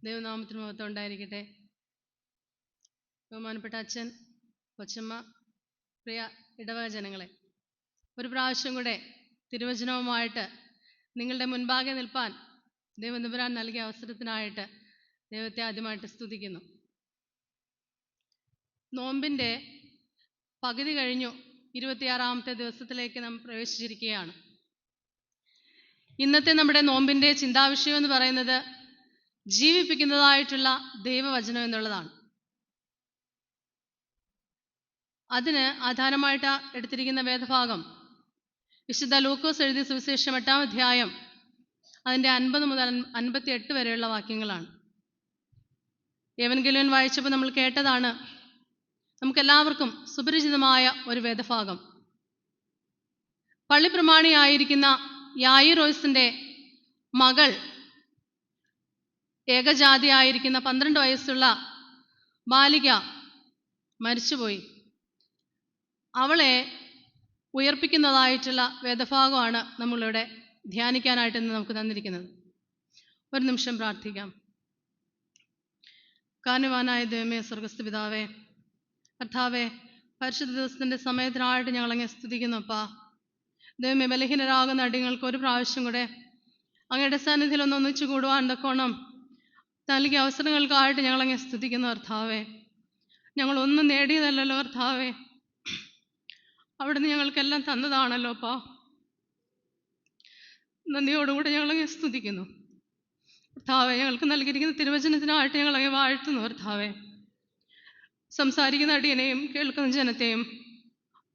ദൈവനാമത്തിന് മഹത്വം ഉണ്ടായിരിക്കട്ടെ. ബഹുമാനപ്പെട്ട അച്ഛൻ, കൊച്ചമ്മ, പ്രിയ ഇടവക ജനങ്ങളെ, ഒരു പ്രാവശ്യം കൂടെ തിരുവചനവുമായിട്ട് നിങ്ങളുടെ മുൻപാകെ നിൽപ്പാൻ ദൈവനിബരാൻ നൽകിയ അവസരത്തിനായിട്ട് ദൈവത്തെ ആദ്യമായിട്ട് സ്തുതിക്കുന്നു. നോമ്പിൻ്റെ പകുതി കഴിഞ്ഞു, 26ാമത്തെ ദിവസത്തിലേക്ക് നാം പ്രവേശിച്ചിരിക്കുകയാണ്. ഇന്നത്തെ നമ്മുടെ നോമ്പിൻ്റെ ചിന്താവിഷയം എന്ന് പറയുന്നത് ജീവിപ്പിക്കുന്നതായിട്ടുള്ള ദൈവവചനം എന്നുള്ളതാണ്. അതിന് ആധാരമായിട്ട് എടുത്തിരിക്കുന്ന വേദഭാഗം വിശുദ്ധ ലൂക്കോസ് എഴുതിയ സുവിശേഷം 8-ാം അധ്യായം അതിൻ്റെ 50 മുതൽ 58 വരെയുള്ള വാക്യങ്ങളാണ്. എവൻഗേലിയോൻ വായിച്ചപ്പോൾ നമ്മൾ കേട്ടതാണ്. നമുക്കെല്ലാവർക്കും സുപരിചിതമായ ഒരു വേദഭാഗം. പള്ളിപ്രമാണിയായിരിക്കുന്ന യായിറോസിൻ്റെ മകൾ, ഏകജാതിയായിരിക്കുന്ന 12 വയസ്സുള്ള ബാലിക മരിച്ചുപോയി. അവളെ ഉയർപ്പിക്കുന്നതായിട്ടുള്ള വേദഭാഗമാണ് നമ്മളിവിടെ ധ്യാനിക്കാനായിട്ട് ഇന്ന് നമുക്ക് തന്നിരിക്കുന്നത്. ഒരു നിമിഷം പ്രാർത്ഥിക്കാം. കാരുണ്യവാനായ ദൈവമേ, സ്വർഗ്ഗസ്ഥ പിതാവേ, കർത്താവേ, പരിശുദ്ധ ദിവസത്തിൻ്റെ സമയത്തിനായിട്ട് ഞങ്ങളങ്ങെ സ്തുതിക്കുന്നപ്പാ. ദൈവമേ, ബലഹീനരാകുന്ന അടിങ്ങൾക്ക് ഒരു പ്രാവശ്യം കൂടെ അങ്ങയുടെ സന്നിധിയിൽ ഒന്നിച്ചു കൂടുവാൻ തക്കോണം നൽകിയ അവസരങ്ങൾക്കായിട്ട് ഞങ്ങളങ്ങെ സ്തുതിക്കുന്നു കർത്താവേ. ഞങ്ങളൊന്നും നേടിയതല്ലല്ലോ കർത്താവേ, അവിടുന്ന് ഞങ്ങൾക്കെല്ലാം തന്നതാണല്ലോ അപ്പാ. നന്ദിയോടുകൂടെ ഞങ്ങളങ്ങെ സ്തുതിക്കുന്നു കർത്താവേ. ഞങ്ങൾക്ക് നൽകിയിരിക്കുന്ന തിരുവചനത്തിനായിട്ട് ഞങ്ങളങ്ങെ വാഴ്ത്തുന്നു കർത്താവേ. സംസാരിക്കുന്ന അടിയനെയും കേൾക്കുന്ന ജനത്തെയും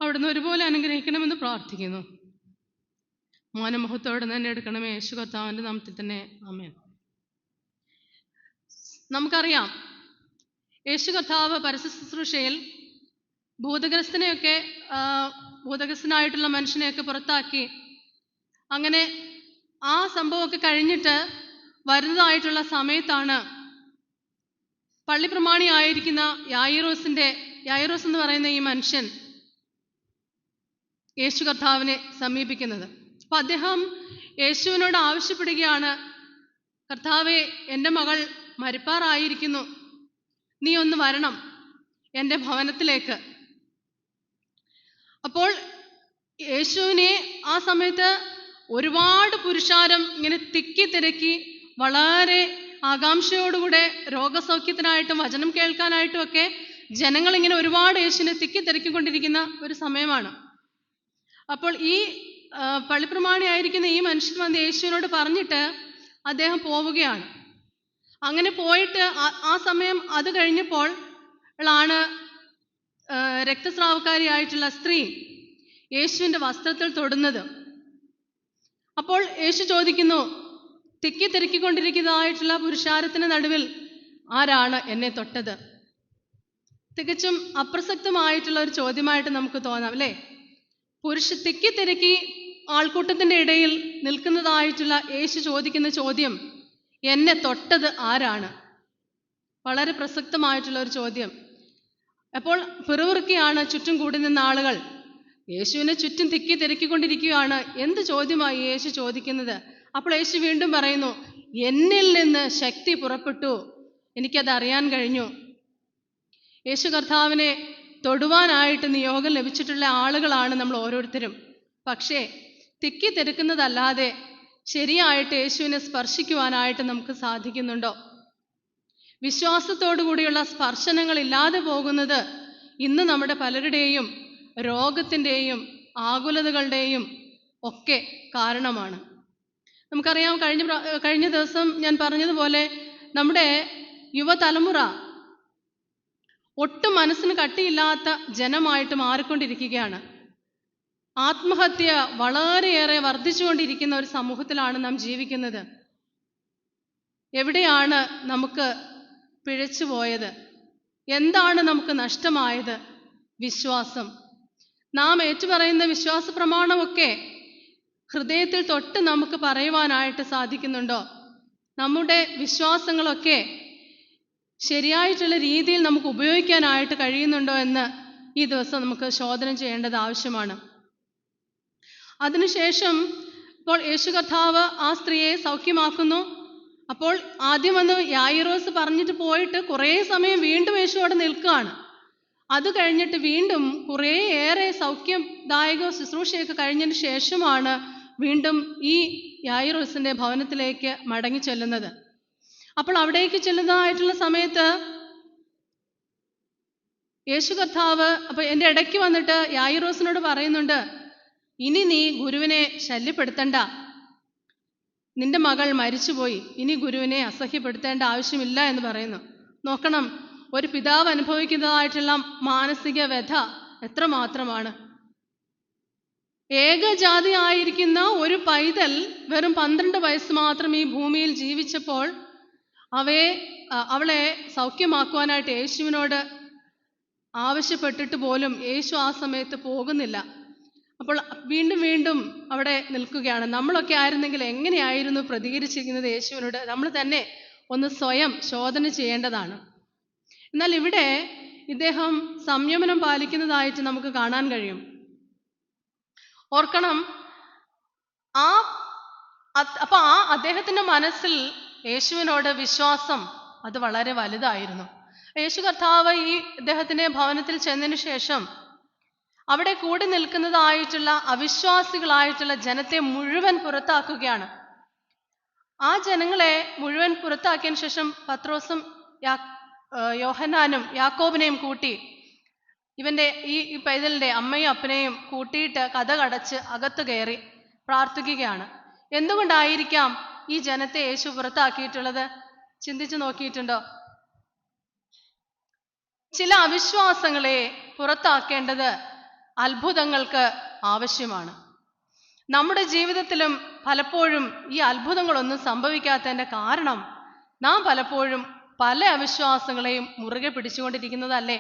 അവിടുന്ന് ഒരുപോലെ അനുഗ്രഹിക്കണമെന്ന് പ്രാർത്ഥിക്കുന്നു. മാനമഹത്വത്തോടെ തന്നെ എടുക്കണമേ, യേശു കർത്താവിൻ്റെ നാമത്തിൽ തന്നെ, ആമേൻ. നമുക്കറിയാം, യേശു കർത്താവ് പരസ്യ ശുശ്രൂഷയിൽ ഭൂതഗ്രസ്തനായിട്ടുള്ള മനുഷ്യനെയൊക്കെ പുറത്താക്കി, അങ്ങനെ ആ സംഭവമൊക്കെ കഴിഞ്ഞിട്ട് വരുന്നതായിട്ടുള്ള സമയത്താണ് പള്ളിപ്രമാണിയായിരിക്കുന്ന യായിറോസ് എന്ന് പറയുന്ന ഈ മനുഷ്യൻ യേശു കർത്താവിനെ സമീപിക്കുന്നത്. അപ്പം അദ്ദേഹം യേശുവിനോട് ആവശ്യപ്പെടുകയാണ്, കർത്താവേ, എൻ്റെ മകൾ മരിപ്പാറായിരിക്കുന്നു, നീ ഒന്ന് വരണം എൻ്റെ ഭവനത്തിലേക്ക്. അപ്പോൾ യേശുവിനെ ആ സമയത്ത് ഒരുപാട് പുരുഷാരം ഇങ്ങനെ തിക്കി തിരക്കി വളരെ ആകാംക്ഷയോടുകൂടെ രോഗസൗഖ്യത്തിനായിട്ടും വചനം കേൾക്കാനായിട്ടും ഒക്കെ ജനങ്ങളിങ്ങനെ ഒരുപാട് യേശുവിനെ തിക്കി തിരക്കിക്കൊണ്ടിരിക്കുന്ന ഒരു സമയമാണ്. അപ്പോൾ ഈ പള്ളിപ്രമാണിയായിരിക്കുന്ന ഈ മനുഷ്യൻ വന്ന് യേശുവിനോട് പറഞ്ഞിട്ട് അദ്ദേഹം പോവുകയാണ്. അങ്ങനെ പോയിട്ട് ആ സമയം അത് കഴിഞ്ഞപ്പോൾ ആണ് രക്തസ്രാവക്കാരിയായിട്ടുള്ള സ്ത്രീ യേശുവിൻ്റെ വസ്ത്രത്തിൽ തൊടുന്നത്. അപ്പോൾ യേശു ചോദിക്കുന്നു, തിക്കി തിരക്കിക്കൊണ്ടിരിക്കുന്നതായിട്ടുള്ള പുരുഷാരത്തിന് നടുവിൽ ആരാണ് എന്നെ തൊട്ടത്? തികച്ചും അപ്രസക്തമായിട്ടുള്ള ഒരു ചോദ്യമായിട്ട് നമുക്ക് തോന്നാം, അല്ലേ? തിക്കി തിരക്കി ആൾക്കൂട്ടത്തിൻ്റെ ഇടയിൽ നിൽക്കുന്നതായിട്ടുള്ള യേശു ചോദിക്കുന്ന ചോദ്യം, എന്നെ തൊട്ടത് ആരാണ്? വളരെ പ്രസക്തമായിട്ടുള്ള ഒരു ചോദ്യം. അപ്പോൾ പിറുപിറുക്കിയാണ് ചുറ്റും കൂടി നിന്ന ആളുകൾ. യേശുവിനെ ചുറ്റും തിക്കി തിരക്കിക്കൊണ്ടിരിക്കുകയാണ്. എന്ത് ചോദ്യമായി യേശു ചോദിക്കുന്നത്? അപ്പോൾ യേശു വീണ്ടും പറയുന്നു, എന്നിൽ നിന്ന് ശക്തി പുറപ്പെട്ടു, എനിക്കത് അറിയാൻ കഴിഞ്ഞു. യേശു കർത്താവിനെ തൊടുവാനായിട്ട് നിയോഗം ലഭിച്ചിട്ടുള്ള ആളുകളാണ് നമ്മൾ ഓരോരുത്തരും. പക്ഷേ തിക്കി തിരക്കുന്നതല്ലാതെ ശരിയായിട്ട് യേശുവിനെ സ്പർശിക്കുവാനായിട്ട് നമുക്ക് സാധിക്കുന്നുണ്ടോ? വിശ്വാസത്തോടു കൂടിയുള്ള സ്പർശനങ്ങൾ ഇല്ലാതെ പോകുന്നത് ഇന്ന് നമ്മുടെ പലരുടെയും രോഗത്തിൻ്റെയും ആകുലതകളുടെയും ഒക്കെ കാരണമാണ്. നമുക്കറിയാം, കഴിഞ്ഞ ദിവസം ഞാൻ പറഞ്ഞതുപോലെ നമ്മുടെ യുവതലമുറ ഒട്ടും മനസ്സിന് കട്ടിയില്ലാത്ത ജനമായിട്ട് മാറിക്കൊണ്ടിരിക്കുകയാണ്. ആത്മഹത്യ വളരെയേറെ വർദ്ധിച്ചുകൊണ്ടിരിക്കുന്ന ഒരു സമൂഹത്തിലാണ് നാം ജീവിക്കുന്നത്. എവിടെയാണ് നമുക്ക് പിഴച്ചു പോയത്? എന്താണ് നമുക്ക് നഷ്ടമായത്? വിശ്വാസം. നാം ഏറ്റുപറയുന്ന വിശ്വാസ പ്രമാണമൊക്കെ ഹൃദയത്തിൽ തൊട്ട് നമുക്ക് പറയുവാനായിട്ട് സാധിക്കുന്നുണ്ടോ? നമ്മുടെ വിശ്വാസങ്ങളൊക്കെ ശരിയായിട്ടുള്ള രീതിയിൽ നമുക്ക് ഉപയോഗിക്കാനായിട്ട് കഴിയുന്നുണ്ടോ എന്ന് ഈ ദിവസം നമുക്ക് ശോധന ചെയ്യേണ്ടത് ആവശ്യമാണ്. അതിനുശേഷം ഇപ്പോൾ യേശു കർത്താവ് ആ സ്ത്രീയെ സൗഖ്യമാക്കുന്നു. അപ്പോൾ ആദ്യം വന്ന് യായിറോസ് പറഞ്ഞിട്ട് പോയിട്ട് കുറേ സമയം വീണ്ടും യേശു അവിടെ നിൽക്കുകയാണ്. അത് കഴിഞ്ഞിട്ട് വീണ്ടും കുറേയേറെ സൗഖ്യദായക ശുശ്രൂഷയൊക്കെ കഴിഞ്ഞതിന് ശേഷമാണ് വീണ്ടും ഈ യായിറോസിന്റെ ഭവനത്തിലേക്ക് മടങ്ങി ചെല്ലുന്നത്. അപ്പോൾ അവിടേക്ക് ചെല്ലുന്നതായിട്ടുള്ള സമയത്ത് യേശു കർത്താവ് അപ്പൊ എൻ്റെ ഇടയ്ക്ക് വന്നിട്ട് യായിറോസിനോട് പറയുന്നുണ്ട്, ഇനി നീ ഗുരുവിനെ ശല്യപ്പെടുത്തണ്ട, നിന്റെ മകൾ മരിച്ചുപോയി, ഇനി ഗുരുവിനെ അസഹ്യപ്പെടുത്തേണ്ട ആവശ്യമില്ല എന്ന് പറയുന്നു. നോക്കണം, ഒരു പിതാവ് അനുഭവിക്കുന്നതായിട്ടുള്ള മാനസിക വ്യഥ എത്രമാത്രമാണ്. ഏകജാതി ആയിരിക്കുന്ന ഒരു പൈതൽ വെറും 12 വയസ്സ് മാത്രം ഈ ഭൂമിയിൽ ജീവിച്ചപ്പോൾ അവളെ സൗഖ്യമാക്കുവാനായിട്ട് യേശുവിനോട് ആവശ്യപ്പെട്ടിട്ട് പോലും യേശു ആ സമയത്ത് പോകുന്നില്ല. അപ്പോൾ വീണ്ടും വീണ്ടും അവിടെ നിൽക്കുകയാണ്. നമ്മളൊക്കെ ആയിരുന്നെങ്കിൽ എങ്ങനെയായിരുന്നു പ്രതികരിച്ചിരിക്കുന്നത് യേശുവിനോട്? നമ്മൾ തന്നെ ഒന്ന് സ്വയം ശോധന ചെയ്യേണ്ടതാണ്. എന്നാൽ ഇവിടെ ഇദ്ദേഹം സംയമനം പാലിക്കുന്നതായിട്ട് നമുക്ക് കാണാൻ കഴിയും. ഓർക്കണം, അപ്പൊ അദ്ദേഹത്തിന്റെ മനസ്സിൽ യേശുവിനോട് വിശ്വാസം അത് വളരെ വലുതായിരുന്നു. യേശു കർത്താവ് ഈ ഇദ്ദേഹത്തിന്റെ ഭവനത്തിൽ ചെന്നതിന് ശേഷം അവിടെ കൂടി നിൽക്കുന്നതായിട്ടുള്ള അവിശ്വാസികളായിട്ടുള്ള ജനത്തെ മുഴുവൻ പുറത്താക്കുകയാണ്. ആ ജനങ്ങളെ മുഴുവൻ പുറത്താക്കിയതിന് ശേഷം പത്രോസും യോഹന്നാനും യാക്കോബിനെയും കൂട്ടി ഇവന്റെ ഈ പൈതലിന്റെ അമ്മയും അപ്പനെയും കൂട്ടിയിട്ട് കതകടച്ച് അകത്ത് കയറി പ്രാർത്ഥിക്കുകയാണ്. എന്തുകൊണ്ടായിരിക്കാം ഈ ജനത്തെ യേശു പുറത്താക്കിയിട്ടുള്ളത്? ചിന്തിച്ചു നോക്കിയിട്ടുണ്ടോ? ചില അവിശ്വാസങ്ങളെ പുറത്താക്കേണ്ടത് അത്ഭുതങ്ങൾക്ക് ആവശ്യമാണ്. നമ്മുടെ ജീവിതത്തിലും പലപ്പോഴും ഈ അത്ഭുതങ്ങളൊന്നും സംഭവിക്കാത്തതിന്റെ കാരണം നാം പലപ്പോഴും പല അവിശ്വാസങ്ങളെയും മുറുകെ പിടിച്ചുകൊണ്ടിരിക്കുന്നതല്ലേ?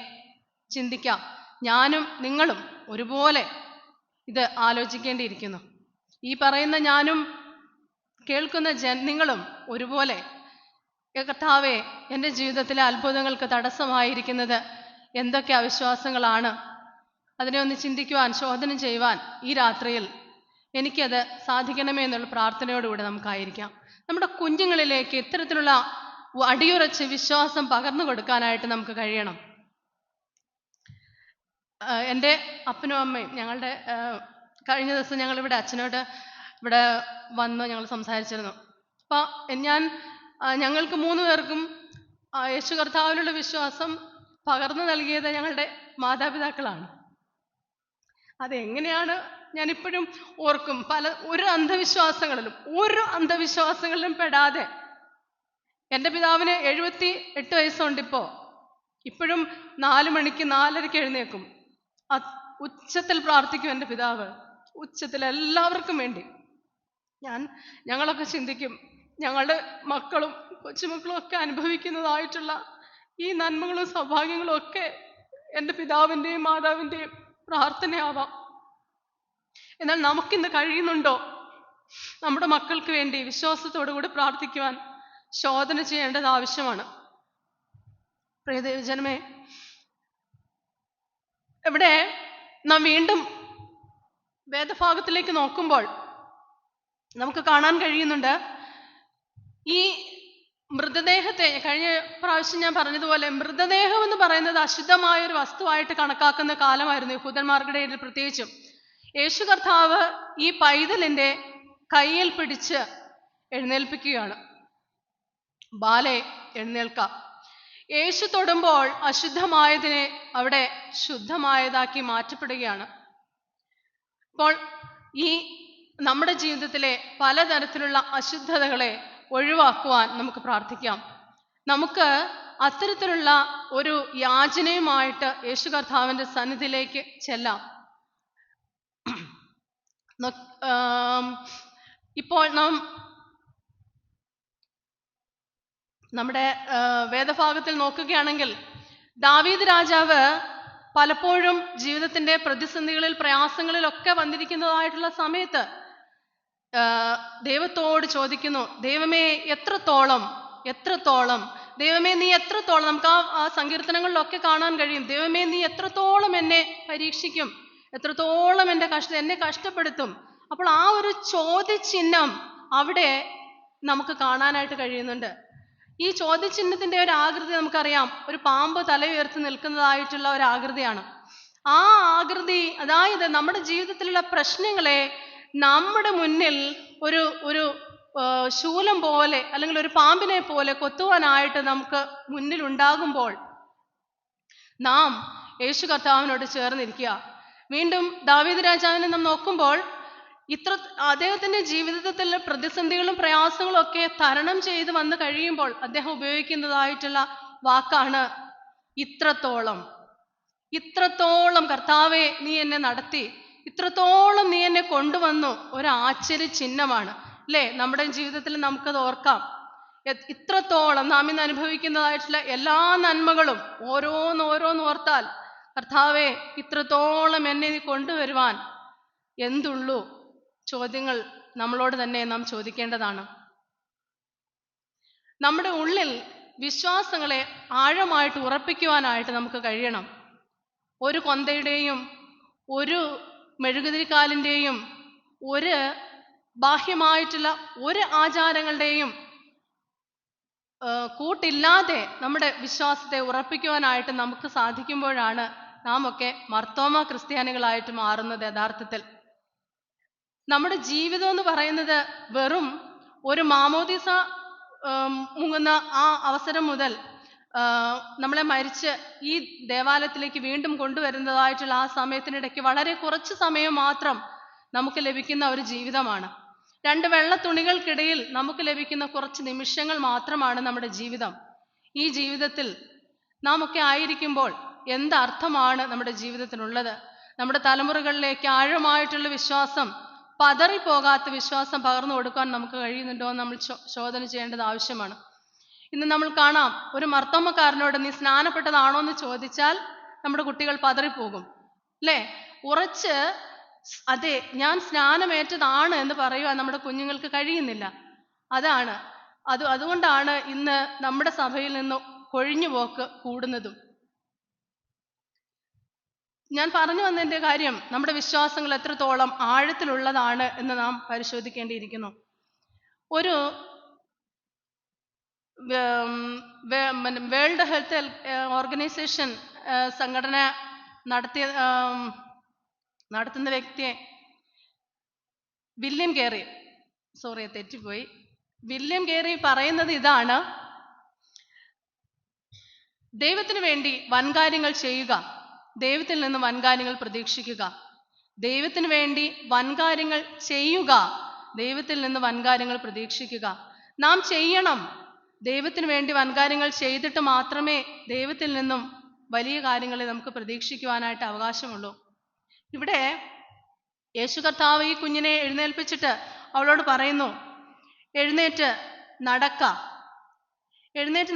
ചിന്തിക്കാം. ഞാനും നിങ്ങളും ഒരുപോലെ ഇത് ആലോചിക്കേണ്ടിയിരിക്കുന്നു. ഈ പറയുന്ന ഞാനും കേൾക്കുന്ന നിങ്ങളും ഒരുപോലെ, കർത്താവേ, എൻ്റെ ജീവിതത്തിലെ അത്ഭുതങ്ങൾക്ക് തടസ്സമായിരിക്കുന്നത് എന്തൊക്കെ അവിശ്വാസങ്ങളാണ്? അതിനെ ഒന്ന് ചിന്തിക്കുവാൻ, ശോധന ചെയ്യുവാൻ ഈ രാത്രിയിൽ എനിക്കത് സാധിക്കണമേ എന്നുള്ള പ്രാർത്ഥനയോടുകൂടെ നമുക്കായിരിക്കാം. നമ്മുടെ കുഞ്ഞുങ്ങളിലേക്ക് ഇത്തരത്തിലുള്ള അടിയുറച്ച വിശ്വാസം പകർന്നു കൊടുക്കാനായിട്ട് നമുക്ക് കഴിയണം. എൻ്റെ അപ്പനും അമ്മയും ഞങ്ങളുടെ കഴിഞ്ഞ ദിവസം ഞങ്ങളിവിടെ അച്ഛനോട് ഇവിടെ വന്ന് ഞങ്ങൾ സംസാരിച്ചിരുന്നു. അപ്പം ഞങ്ങൾക്ക് 3 പേർക്കും യേശു കർത്താവിലുള്ള വിശ്വാസം പകർന്നു നൽകിയത് ഞങ്ങളുടെ മാതാപിതാക്കളാണ്. അതെങ്ങനെയാണ് ഞാനിപ്പോഴും ഓർക്കും. ഒരു അന്ധവിശ്വാസങ്ങളിലും പെടാതെ എൻ്റെ പിതാവിന് 78 വയസ്സുണ്ട്. ഇപ്പോഴും 4 മണിക്ക് 4:30 എഴുന്നേക്കും. ഉച്ചത്തിൽ പ്രാർത്ഥിക്കും എൻ്റെ പിതാവ്, ഉച്ചത്തിൽ എല്ലാവർക്കും വേണ്ടി. ഞങ്ങളൊക്കെ ചിന്തിക്കും, ഞങ്ങളുടെ മക്കളും കൊച്ചുമക്കളും ഒക്കെ അനുഭവിക്കുന്നതായിട്ടുള്ള ഈ നന്മകളും സൗഭാഗ്യങ്ങളും ഒക്കെ എൻ്റെ പിതാവിൻ്റെയും മാതാവിൻ്റെയും പ്രാർത്ഥനയാവാം. എന്നാൽ നമുക്കിന്ന് കഴിയുന്നുണ്ടോ നമ്മുടെ മക്കൾക്ക് വേണ്ടി വിശ്വാസത്തോടുകൂടി പ്രാർത്ഥിക്കുവാൻ? ശോധന ചെയ്യേണ്ടത് ആവശ്യമാണ്. പ്രിയ ദൈവജനമേ, ഇവിടെ നാം വീണ്ടും വേദഭാഗത്തിലേക്ക് നോക്കുമ്പോൾ നമുക്ക് കാണാൻ കഴിയുന്നുണ്ട്, ഈ മൃതദേഹത്തെ, കഴിഞ്ഞ പ്രാവശ്യം ഞാൻ പറഞ്ഞതുപോലെ, മൃതദേഹം എന്ന് പറയുന്നത് അശുദ്ധമായ ഒരു വസ്തുവായിട്ട് കണക്കാക്കുന്ന കാലമായിരുന്നു യഹൂദന്മാരുടെ ഇടയിൽ. പ്രത്യേകിച്ചും യേശു കർത്താവ് ഈ പൈതലിന്റെ കയ്യിൽ പിടിച്ച് എഴുന്നേൽപ്പിക്കുകയാണ്. ബാലെ, എഴുന്നേൽക്കാം. യേശു തൊടുമ്പോൾ അശുദ്ധമായതിനെ അവിടെ ശുദ്ധമായതാക്കി മാറ്റപ്പെടുകയാണ്. അപ്പോൾ ഈ നമ്മുടെ ജീവിതത്തിലെ പലതരത്തിലുള്ള അശുദ്ധതകളെ ഒഴിവാക്കുവാൻ നമുക്ക് പ്രാർത്ഥിക്കാം. നമുക്ക് അത്തരത്തിലുള്ള ഒരു യാചനയുമായിട്ട് യേശു കർത്താവിന്റെ സന്നിധിയിലേക്ക് ചെല്ലാം. ഇപ്പോൾ നമ്മുടെ വേദഭാഗത്തിൽ നോക്കുകയാണെങ്കിൽ ദാവീദ് രാജാവ് പലപ്പോഴും ജീവിതത്തിന്റെ പ്രതിസന്ധികളിൽ, പ്രയാസങ്ങളിലൊക്കെ വന്നിരിക്കുന്നതായിട്ടുള്ള സമയത്ത് ദൈവത്തോട് ചോദിക്കുന്നു, ദൈവമേ എത്രത്തോളം, ദൈവമേ നീ എത്രത്തോളം, നമുക്ക് ആ സങ്കീർത്തനങ്ങളിലൊക്കെ കാണാൻ കഴിയും, ദൈവമേ നീ എത്രത്തോളം എന്നെ പരീക്ഷിക്കും, എത്രത്തോളം എന്നെ കഷ്ടപ്പെടുത്തും. അപ്പോൾ ആ ഒരു ചോദ്യചിഹ്നം അവിടെ നമുക്ക് കാണാനായിട്ട് കഴിയുന്നുണ്ട്. ഈ ചോദ്യചിഹ്നത്തിന്റെ ഒരു ആകൃതി നമുക്കറിയാം, ഒരു പാമ്പ് തല ഉയർത്തി നിൽക്കുന്നതായിട്ടുള്ള ഒരു ആകൃതിയാണ്. ആ ആകൃതി, അതായത് നമ്മുടെ ജീവിതത്തിലുള്ള പ്രശ്നങ്ങളെ നമ്മുടെ മുന്നിൽ ഒരു ഒരു ശൂലം പോലെ അല്ലെങ്കിൽ ഒരു പാമ്പിനെ പോലെ കൊത്തുവാനായിട്ട് നമുക്ക് മുന്നിൽ ഉണ്ടാകുമ്പോൾ നാം യേശു കർത്താവിനോട് ചേർന്നിരിക്കുക. വീണ്ടും ദാവീദ് രാജാവിനെ നാം നോക്കുമ്പോൾ അദ്ദേഹത്തിന്റെ ജീവിതത്തിലെ പ്രതിസന്ധികളും പ്രയാസങ്ങളും ഒക്കെ തരണം ചെയ്ത് വന്നു കഴിയുമ്പോൾ അദ്ദേഹം ഉപയോഗിക്കുന്നതായിട്ടുള്ള വാക്കാണ് ഇത്രത്തോളം. ഇത്രത്തോളം കർത്താവെ നീ എന്നെ നടത്തി, ഇത്രത്തോളം നീ എന്നെ കൊണ്ടുവന്നു. ഒരു ആശ്ചര്യ ചിഹ്നമാണ് അല്ലേ? നമ്മുടെ ജീവിതത്തിൽ നമുക്കത് ഓർക്കാം. ഇത്രത്തോളം നാം ഇന്ന് അനുഭവിക്കുന്നതായിട്ടുള്ള എല്ലാ നന്മകളും ഓരോന്നോർത്താൽ, കർത്താവെ ഇത്രത്തോളം എന്നെ നീ കൊണ്ടുവരുവാൻ എന്തുള്ളൂ? ചോദ്യങ്ങൾ നമ്മളോട് തന്നെ നാം ചോദിക്കേണ്ടതാണ്. നമ്മുടെ ഉള്ളിൽ വിശ്വാസങ്ങളെ ആഴമായിട്ട് ഉറപ്പിക്കുവാനായിട്ട് നമുക്ക് കഴിയണം. ഒരു കൊന്തയുടെയും ഒരു മെഴുകുതിരിക്കാലിൻ്റെയും ഒരു ബാഹ്യമായിട്ടുള്ള ഒരു ആചാരങ്ങളുടെയും കൂട്ടില്ലാതെ നമ്മുടെ വിശ്വാസത്തെ ഉറപ്പിക്കുവാനായിട്ട് നമുക്ക് സാധിക്കുമ്പോഴാണ് നാം ഒക്കെ മർത്തോമ ക്രിസ്ത്യാനികളായിട്ട് മാറുന്നത്. യഥാർത്ഥത്തിൽ നമ്മുടെ ജീവിതം എന്ന് പറയുന്നത് വെറും ഒരു മാമോദീസ മുങ്ങുന്ന ആ അവസരം മുതൽ നമ്മളെ മരിച്ച് ഈ ദേവാലയത്തിലേക്ക് വീണ്ടും കൊണ്ടുവരുന്നതായിട്ടുള്ള ആ സമയത്തിനിടയ്ക്ക് വളരെ കുറച്ച് സമയം മാത്രം നമുക്ക് ലഭിക്കുന്ന ഒരു ജീവിതമാണ്. 2 വെള്ള തുണികൾക്കിടയിൽ നമുക്ക് ലഭിക്കുന്ന കുറച്ച് നിമിഷങ്ങൾ മാത്രമാണ് നമ്മുടെ ജീവിതം. ഈ ജീവിതത്തിൽ നാം ഒക്കെ ആയിരിക്കുമ്പോൾ എന്തർത്ഥമാണ് നമ്മുടെ ജീവിതത്തിനുള്ളത്? നമ്മുടെ തലമുറകളിലേക്ക് ആഴമായിട്ടുള്ള വിശ്വാസം, പതറിപ്പോകാത്ത വിശ്വാസം പകർന്നു കൊടുക്കാൻ നമുക്ക് കഴിയുന്നുണ്ടോ എന്ന് നമ്മൾ ശോധന ചെയ്യേണ്ടത് ആവശ്യമാണ്. ഇന്ന് നമ്മൾ കാണാം, ഒരു മർത്തോമക്കാരനോട് നീ സ്നാനപ്പെട്ടതാണോ എന്ന് ചോദിച്ചാൽ നമ്മുടെ കുട്ടികൾ പതറിപ്പോകും അല്ലേ? ഉറച്ച് അതെ ഞാൻ സ്നാനമേറ്റതാണ് എന്ന് പറയുവാൻ നമ്മുടെ കുഞ്ഞുങ്ങൾക്ക് കഴിയുന്നില്ല. അതുകൊണ്ടാണ് ഇന്ന് നമ്മുടെ സഭയിൽ നിന്ന് കൊഴിഞ്ഞുപോക്ക് കൂടുന്നതും. ഞാൻ പറഞ്ഞു വന്നതിന്റെ കാര്യം, നമ്മുടെ വിശ്വാസങ്ങൾ എത്രത്തോളം ആഴത്തിലുള്ളതാണ് എന്ന് നാം പരിശോധിക്കേണ്ടിയിരിക്കുന്നു. ഒരു വേൾഡ് ഹെൽത്ത് ഓർഗനൈസേഷൻ സംഘടന നടത്തുന്ന വ്യക്തിയെ വില്യം കേറി പറയുന്നത് ഇതാണ്: ദൈവത്തിന് വേണ്ടി വൻകാര്യങ്ങൾ ചെയ്യുക, ദൈവത്തിൽ നിന്ന് വൻകാര്യങ്ങൾ പ്രതീക്ഷിക്കുക. ദൈവത്തിന് വേണ്ടി വൻകാര്യങ്ങൾ ചെയ്യുക, ദൈവത്തിൽ നിന്ന് വൻകാര്യങ്ങൾ പ്രതീക്ഷിക്കുക. നാം ചെയ്യണം. ദൈവത്തിന് വേണ്ടി വൻകാര്യങ്ങൾ ചെയ്തിട്ട് മാത്രമേ ദൈവത്തിൽ നിന്നും വലിയ കാര്യങ്ങളെ നമുക്ക് പ്രതീക്ഷിക്കുവാനായിട്ട് അവകാശമുള്ളൂ. ഇവിടെ യേശു കർത്താവ് ഈ കുഞ്ഞിനെ എഴുന്നേൽപ്പിച്ചിട്ട് അവളോട് പറയുന്നു, എഴുന്നേറ്റ്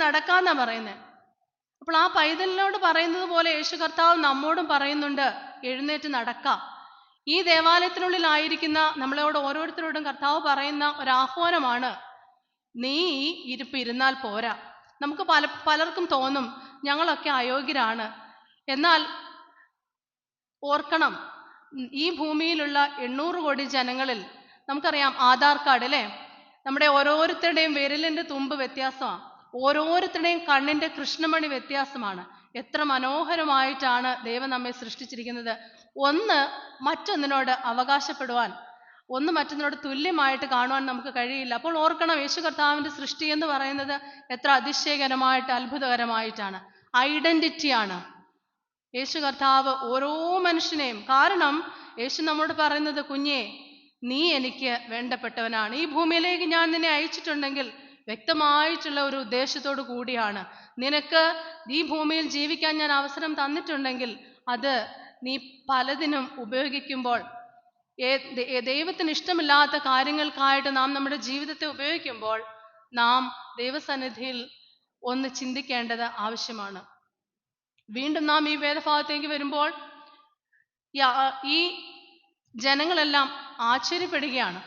നടക്കാന്നാ പറയുന്നത്. അപ്പോൾ ആ പൈതലിനോട് പറയുന്നത് പോലെ യേശു കർത്താവ് നമ്മോടും പറയുന്നുണ്ട്, എഴുന്നേറ്റ് നടക്കാം. ഈ ദേവാലയത്തിനുള്ളിലായിരിക്കുന്ന നമ്മളോട് ഓരോരുത്തരോടും കർത്താവ് പറയുന്ന ഒരാഹ്വാനമാണ്, നീ ഇരുന്നാൽ പോരാ. നമുക്ക് പലർക്കും തോന്നും ഞങ്ങളൊക്കെ അയോഗ്യരാണ്. എന്നാൽ ഓർക്കണം, ഈ ഭൂമിയിലുള്ള 800 കോടി ജനങ്ങളിൽ നമുക്കറിയാം ആധാർ കാർഡ് അല്ലേ? നമ്മുടെ ഓരോരുത്തരുടെയും വിരലിന്റെ തുമ്പ് വ്യത്യാസമാണ്, ഓരോരുത്തരുടെയും കണ്ണിന്റെ കൃഷ്ണമണി വ്യത്യാസമാണ്. എത്ര മനോഹരമായിട്ടാണ് ദൈവം നമ്മെ സൃഷ്ടിച്ചിരിക്കുന്നത്. ഒന്ന് മറ്റൊന്നിനോട് അവകാശപ്പെടുവാൻ, ഒന്ന് മറ്റൊന്നിനോട് തുല്യമായിട്ട് കാണുവാൻ നമുക്ക് കഴിയില്ല. അപ്പോൾ ഓർക്കണം, യേശു കർത്താവിന്റെ സൃഷ്ടി എന്ന് പറയുന്നത് എത്ര അതിശയകരമായിട്ട് അത്ഭുതകരമായിട്ടാണ്. ഐഡന്റിറ്റിയാണ് യേശു കർത്താവ് ഓരോ മനുഷ്യനെയും. കാരണം യേശു നമ്മോട് പറയുന്നത്, കുഞ്ഞേ നീ എനിക്ക് വേണ്ടപ്പെട്ടവനാണ്. ഈ ഭൂമിയിലേക്ക് ഞാൻ നിന്നെ അയച്ചിട്ടുണ്ടെങ്കിൽ വ്യക്തമായിട്ടുള്ള ഒരു ഉദ്ദേശത്തോടു കൂടിയാണ്. നിനക്ക് ഈ ഭൂമിയിൽ ജീവിക്കാൻ ഞാൻ അവസരം തന്നിട്ടുണ്ടെങ്കിൽ അത് നീ പലതിനും ഉപയോഗിക്കുമ്പോൾ, ദൈവത്തിന് ഇഷ്ടമില്ലാത്ത കാര്യങ്ങൾക്കായിട്ട് നാം നമ്മുടെ ജീവിതത്തെ ഉപയോഗിക്കുമ്പോൾ നാം ദൈവസന്നിധിയിൽ ഒന്ന് ചിന്തിക്കേണ്ടത് ആവശ്യമാണ്. വീണ്ടും നാം ഈ വേദഭാഗത്തേക്ക് വരുമ്പോൾ ഈ ജനങ്ങളെല്ലാം ആശ്ചര്യപ്പെടുകയാണ്.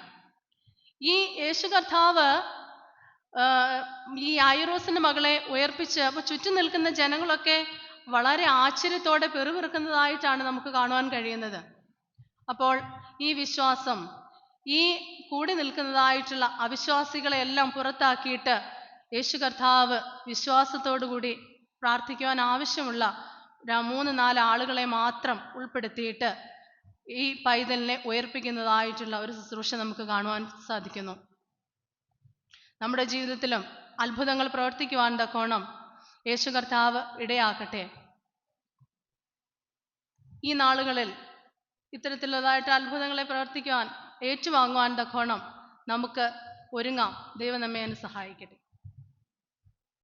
ഈ യേശു കർത്താവ് ഈ യായിറോസിന്റെ മകളെ ഉയർപ്പിച്ച് അപ്പോൾ ചുറ്റും നിൽക്കുന്ന ജനങ്ങളൊക്കെ വളരെ ആശ്ചര്യത്തോടെ പെറുപിറുക്കുന്നതായിട്ടാണ് നമുക്ക് കാണുവാൻ കഴിയുന്നത്. അപ്പോൾ ഈ വിശ്വാസം, ഈ കൂടി നിൽക്കുന്നതായിട്ടുള്ള അവിശ്വാസികളെയെല്ലാം പുറത്താക്കിയിട്ട് യേശു കർത്താവ് വിശ്വാസത്തോടു കൂടി പ്രാർത്ഥിക്കുവാൻ ആവശ്യമുള്ള 3-4 ആളുകളെ മാത്രം ഉൾപ്പെടുത്തിയിട്ട് ഈ പൈതലിനെ ഉയർപ്പിക്കുന്നതായിട്ടുള്ള ഒരു ശുശ്രൂഷ നമുക്ക് കാണുവാൻ സാധിക്കുന്നു. നമ്മുടെ ജീവിതത്തിലും അത്ഭുതങ്ങൾ പ്രവർത്തിക്കുവാൻ തക്കോണം യേശു കർത്താവ് ഇടയാക്കട്ടെ. ഈ നാളുകളിൽ ഇത്തരത്തിലുള്ളതായിട്ട് അത്ഭുതങ്ങളെ പ്രവർത്തിക്കുവാൻ ഏറ്റുവാങ്ങുവാൻ തക്കോണം നമുക്ക് ഒരുങ്ങാം. ദൈവം നമ്മെ സഹായിക്കട്ടെ.